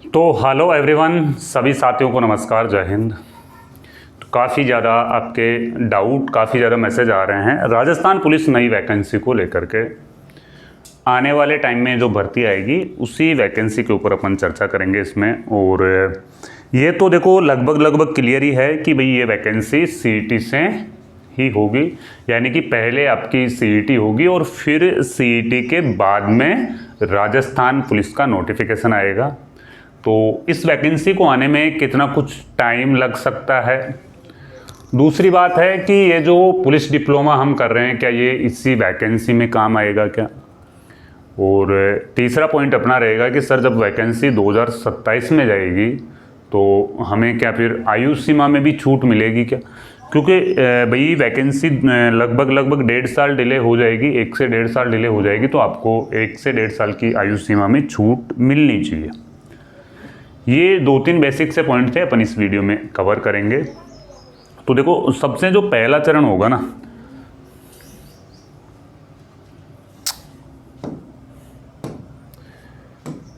तो hello everyone, सभी साथियों को नमस्कार, जय हिंद। तो काफ़ी ज़्यादा आपके डाउट, काफ़ी ज़्यादा मैसेज आ रहे हैं राजस्थान पुलिस नई वैकेंसी को लेकर के। आने वाले टाइम में जो भर्ती आएगी उसी वैकेंसी के ऊपर अपन चर्चा करेंगे इसमें। और ये तो देखो लगभग क्लियर ही है कि भाई ये वैकेंसी सीईटी से ही होगी, यानी कि पहले आपकी सीईटी होगी और फिर सीईटी के बाद में राजस्थान पुलिस का नोटिफिकेशन आएगा। तो इस वैकेंसी को आने में कितना कुछ टाइम लग सकता है। दूसरी बात है कि ये जो पुलिस डिप्लोमा हम कर रहे हैं, क्या ये इसी वैकेंसी में काम आएगा क्या। और तीसरा पॉइंट अपना रहेगा कि सर जब वैकेंसी 2027 में जाएगी तो हमें क्या फिर आयु सीमा में भी छूट मिलेगी क्या, क्योंकि भाई वैकेंसी लगभग 1.5 साल डिले हो जाएगी, 1 से 1.5 साल डिले हो जाएगी, तो आपको 1 से 1.5 साल की आयु सीमा में छूट मिलनी चाहिए। ये 2-3 बेसिक से पॉइंट थे, अपन इस वीडियो में कवर करेंगे। तो देखो सबसे जो पहला चरण होगा ना,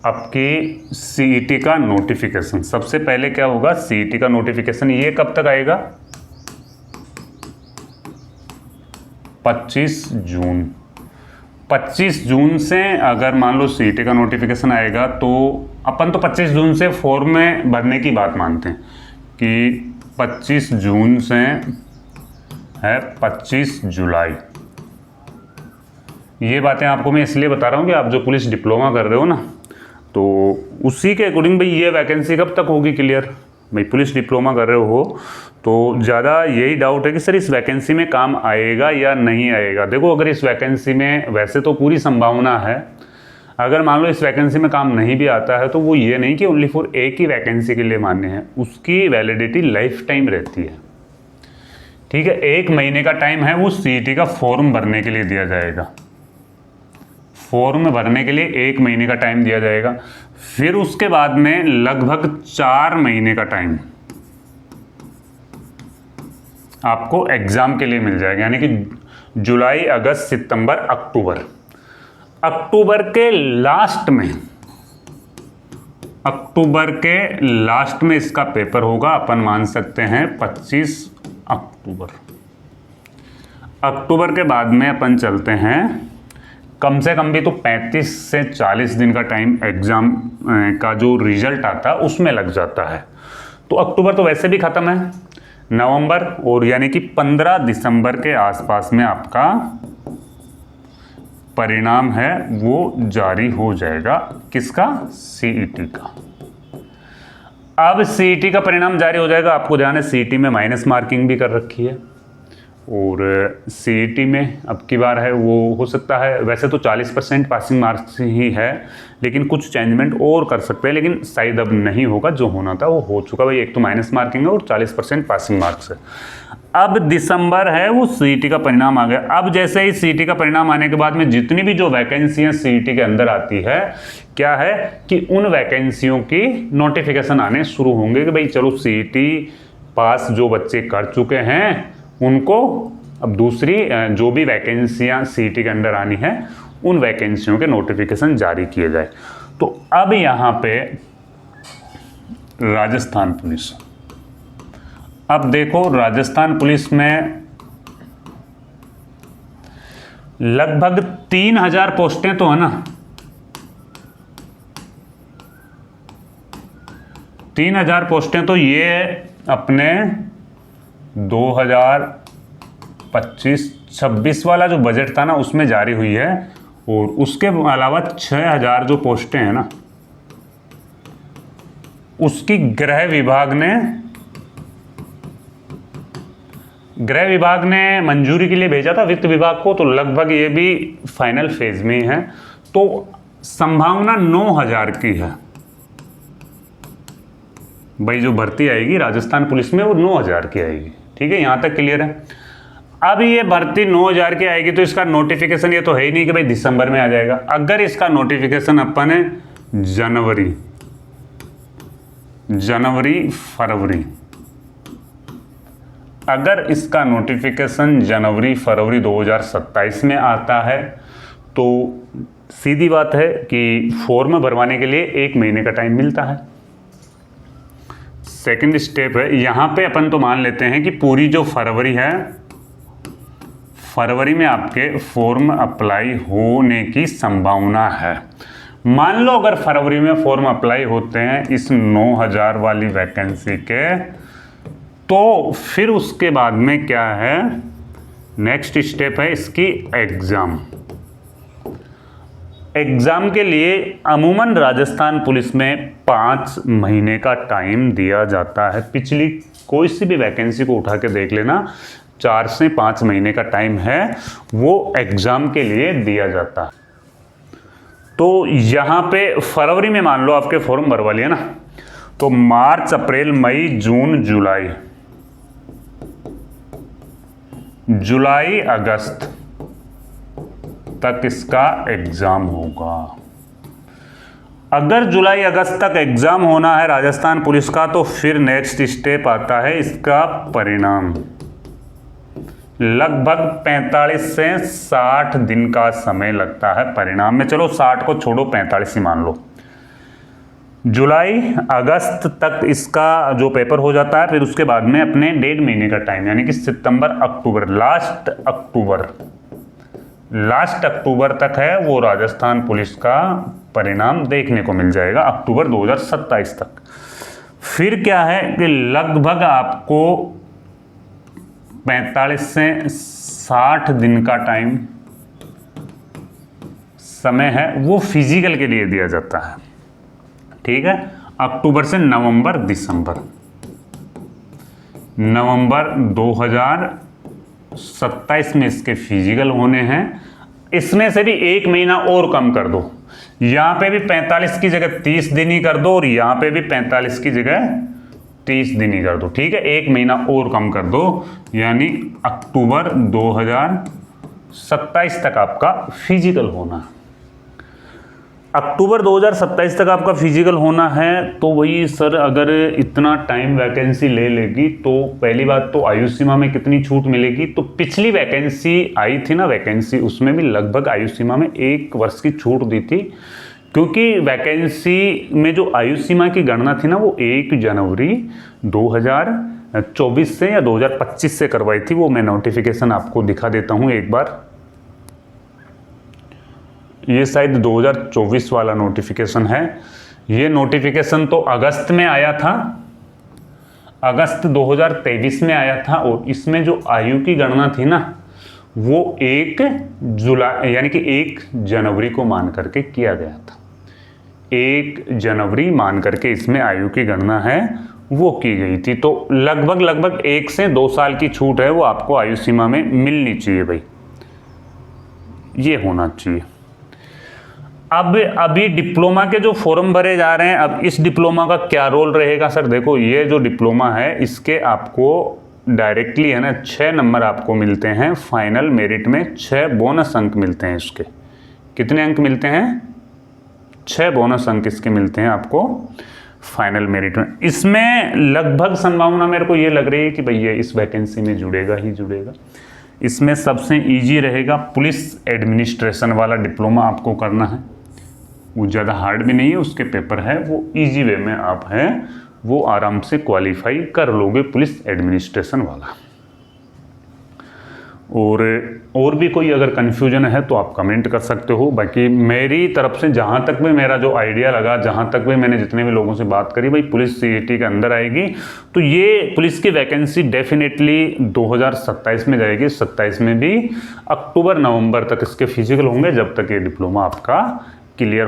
आपकी सीईटी का नोटिफिकेशन। सबसे पहले क्या होगा, सीईटी का नोटिफिकेशन। ये कब तक आएगा, 25 जून। 25 जून से अगर मान लो सीईटी का नोटिफिकेशन आएगा तो अपन तो 25 जून से फॉर्म में भरने की बात मानते हैं कि 25 जून से है 25 जुलाई। ये बातें आपको मैं इसलिए बता रहा हूँ कि आप जो पुलिस डिप्लोमा कर रहे हो ना, तो उसी के अकॉर्डिंग भाई ये वैकेंसी कब तक होगी क्लियर। भाई पुलिस डिप्लोमा कर रहे हो तो ज़्यादा यही डाउट है कि सर इस वैकेंसी में काम आएगा या नहीं आएगा। देखो अगर इस वैकेंसी में, वैसे तो पूरी संभावना है, अगर मान लो इस वैकेंसी में काम नहीं भी आता है तो वो ये नहीं कि ओनली फॉर एक ही वैकेंसी के लिए मान्य है, उसकी वैलिडिटी लाइफ टाइम रहती है। ठीक है, 1 महीने का टाइम है वो सीईटी का फॉर्म भरने के लिए दिया जाएगा। फॉर्म भरने के लिए 1 महीने का टाइम दिया जाएगा। फिर उसके बाद में लगभग 4 महीने का टाइम आपको एग्जाम के लिए मिल जाएगा, यानी कि जुलाई, अगस्त, सितंबर, अक्टूबर। अक्टूबर के लास्ट में इसका पेपर होगा। अपन मान सकते हैं 25 अक्टूबर। अक्टूबर के बाद में अपन चलते हैं, कम से कम भी तो 35 से 40 दिन का टाइम एग्जाम का जो रिजल्ट आता है उसमें लग जाता है। तो अक्टूबर तो वैसे भी खत्म है, नवंबर और यानी कि 15 दिसंबर के आसपास में आपका परिणाम है वो जारी हो जाएगा। किसका, सीईटी का। अब सीईटी का परिणाम जारी हो जाएगा। आपको ध्यान है सीईटी में माइनस मार्किंग भी कर रखी है, और सीईटी में अब की बार है वो हो सकता है, वैसे तो 40% पासिंग मार्क्स ही है, लेकिन कुछ चेंजमेंट और कर सकते हैं, लेकिन शायद अब नहीं होगा। जो होना था वो हो चुका भाई। एक तो माइनस मार्किंग है और 40% पासिंग मार्क्स है। अब दिसंबर है वो सीईटी का परिणाम आ गया। अब जैसे ही सीईटी का परिणाम आने के बाद में जितनी भी जो वैकेंसियां सीईटी के अंदर आती है, क्या है कि उन वैकेंसियों की नोटिफिकेशन आने शुरू होंगे कि भाई चलो सीईटी पास जो बच्चे कर चुके हैं उनको अब दूसरी जो भी वैकेंसियां सीईटी के अंदर आनी है उन वैकेंसियों के नोटिफिकेशन जारी किए जाए। तो अब यहाँ पे राजस्थान पुलिस, अब देखो राजस्थान पुलिस में लगभग 3000 पोस्टें तो है ना, 3000 पोस्टें तो ये अपने 2025-26 वाला जो बजट था ना उसमें जारी हुई है। और उसके अलावा 6000 जो पोस्टें हैं ना, उसकी गृह विभाग ने मंजूरी के लिए भेजा था वित्त विभाग को। तो लगभग ये भी फाइनल फेज में है, तो संभावना 9000 की है भाई। जो भर्ती आएगी राजस्थान पुलिस में वो 9000 की आएगी। ठीक है, यहां तक क्लियर है। अब ये भर्ती 9000 की आएगी तो इसका नोटिफिकेशन ये तो है ही नहीं कि भाई दिसंबर में आ जाएगा। अगर इसका नोटिफिकेशन अपन जनवरी फरवरी, अगर इसका नोटिफिकेशन जनवरी फरवरी 2027 में आता है तो सीधी बात है कि फॉर्म भरवाने के लिए 1 महीने का टाइम मिलता है। सेकंड स्टेप है, यहाँ पे अपन तो मान लेते हैं कि पूरी जो फरवरी है, फरवरी में आपके फॉर्म अप्लाई होने की संभावना है। मान लो अगर फरवरी में फॉर्म अप्लाई होते हैं इस 9000 वाली वैकेंसी के, तो फिर उसके बाद में क्या है, नेक्स्ट स्टेप है इसकी एग्ज़ाम। एग्ज़ाम के लिए अमूमन राजस्थान पुलिस में 5 महीने का टाइम दिया जाता है। पिछली कोई सी भी वैकेंसी को उठा के देख लेना, 4 से 5 महीने का टाइम है वो एग्ज़ाम के लिए दिया जाता है। तो यहाँ पे फरवरी में मान लो आपके फॉर्म भरवा लिया ना, तो मार्च, अप्रैल, मई, जून, जुलाई, अगस्त तक इसका एग्ज़ाम होगा। अगर जुलाई अगस्त तक एग्ज़ाम होना है राजस्थान पुलिस का, तो फिर नेक्स्ट स्टेप आता है इसका परिणाम। लगभग 45 से 60 दिन का समय लगता है परिणाम में। चलो 60 को छोड़ो, 45 ही मान लो। जुलाई अगस्त तक इसका जो पेपर हो जाता है, फिर उसके बाद में अपने 1.5 महीने का टाइम, यानी कि सितंबर, अक्टूबर, लास्ट अक्टूबर तक है वो राजस्थान पुलिस का परिणाम देखने को मिल जाएगा, अक्टूबर 2027 तक। फिर क्या है कि लगभग आपको 45 से 60 दिन का टाइम समय है वो फिजिकल के लिए दिया जाता है। ठीक है, अक्टूबर से नवंबर, दिसंबर, नवंबर 2027 में इसके फिजिकल होने हैं। इसमें से भी 1 महीना और कम कर दो, यहाँ पे भी 45 की जगह 30 दिन ही कर दो, और यहाँ पे भी 45 की जगह 30 दिन ही कर दो। ठीक है, 1 महीना और कम कर दो, यानी अक्टूबर 2027 तक आपका फिजिकल होना है। अक्टूबर 2027 तक आपका फिजिकल होना है। तो वही सर, अगर इतना टाइम वैकेंसी ले लेगी तो पहली बात तो आयु सीमा में कितनी छूट मिलेगी। तो पिछली वैकेंसी आई थी ना वैकेंसी, उसमें भी लगभग आयु सीमा में 1 वर्ष की छूट दी थी, क्योंकि वैकेंसी में जो आयु सीमा की गणना थी ना वो 1 जनवरी 2024 से या 2025 से करवाई थी। वो मैं नोटिफिकेशन आपको दिखा देता हूँ एक बार। ये शायद 2024 वाला नोटिफिकेशन है। ये नोटिफिकेशन तो अगस्त में आया था, अगस्त 2023 में आया था, और इसमें जो आयु की गणना थी ना वो 1 जुलाई यानी कि 1 जनवरी को मान करके किया गया था। 1 जनवरी मान करके इसमें आयु की गणना है वो की गई थी। तो लगभग 1 से 2 साल की छूट है वो आपको आयु सीमा में मिलनी चाहिए भाई, ये होना चाहिए। अब अभी डिप्लोमा के जो फॉर्म भरे जा रहे हैं, अब इस डिप्लोमा का क्या रोल रहेगा सर। देखो, ये जो डिप्लोमा है इसके आपको डायरेक्टली है ना 6 नंबर आपको मिलते हैं फाइनल मेरिट में, 6 बोनस अंक मिलते हैं इसके। कितने अंक मिलते हैं? 6 बोनस अंक इसके मिलते हैं आपको फाइनल मेरिट में। इसमें लगभग संभावना मेरे को ये लग रही है कि भैया इस वैकेंसी में जुड़ेगा ही जुड़ेगा। इसमें सबसे इजी रहेगा पुलिस एडमिनिस्ट्रेशन वाला डिप्लोमा आपको करना है। वो ज़्यादा हार्ड भी नहीं है, उसके पेपर है वो इजी वे में आप हैं वो आराम से क्वालिफाई कर लोगे पुलिस एडमिनिस्ट्रेशन वाला। और भी कोई अगर कन्फ्यूजन है तो आप कमेंट कर सकते हो। बाकी मेरी तरफ से जहाँ तक भी मेरा जो आइडिया लगा, जहाँ तक भी मैंने जितने भी लोगों से बात करी, भाई पुलिस सीईटी के अंदर आएगी तो ये पुलिस की वैकेंसी डेफिनेटली 2027 में जाएगी। 27 में भी अक्टूबर नवंबर तक इसके फिजिकल होंगे, जब तक ये डिप्लोमा आपका क्लियर